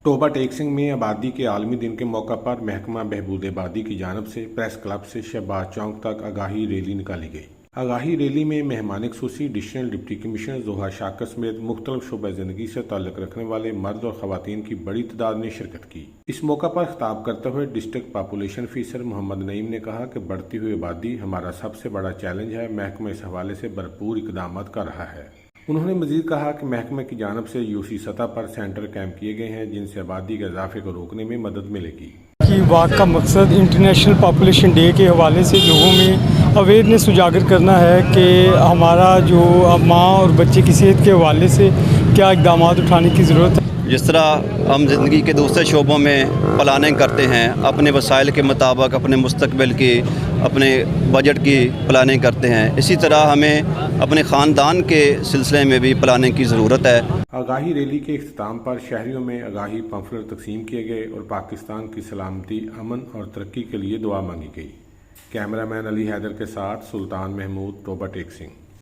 Toba take Singh में आबादी के आलमी दिन के मौका पर महकमा बहबूद आबादी की जानब से प्रेस क्लब से शहबाज चौक तक आगाही रैली निकाली गई। आगाही रैली में मेहमान खुसूसी एडिशनल डिप्टी कमिश्नर जोहा शाकर समेत मुख्तलिफ शोबा जिंदगी से ताल्लुक रखने वाले मर्द और खवातीन की बड़ी तादाद ने शिरकत की। इस मौका पर खिताब करते हुए district population officer Mohammad Naeem ने कहा कि बढ़ती हुई आबादी हमारा सबसे बड़ा चैलेंज है। महकमा इस हवाले से भरपूर इकदाम कर रहा है। उन्होंने मजीद कहा कि महकमे की जानब से यूसी सतह पर सेंटर कैंप किए गए हैं जिनसे आबादी के इजाफे को रोकने में मदद मिलेगी। की वाक का मकसद इंटरनेशनल पॉपुलेशन डे के हवाले से लोगों में अवेयरनेस उजागर करना है कि हमारा जो माँ और बच्चे की सेहत के हवाले से क्या इकदाम उठाने की ज़रूरत है। जिस तरह हम ज़िंदगी के दूसरे शोबों में प्लानिंग करते हैं, अपने वसाइल के मुताबिक अपने मुस्तकबिल की, अपने बजट की प्लानिंग करते हैं, इसी तरह हमें अपने ख़ानदान के सिलसिले में भी प्लानिंग की ज़रूरत है। आगाही रैली के इख्तिताम पर शहरियों में आगाही पम्फलेट तकसीम किए गए और पाकिस्तान की सलामती, अमन और तरक्की के लिए दुआ मांगी गई। कैमरामैन अली हैदर के साथ सुल्तान महमूद, टोबा टेक सिंह।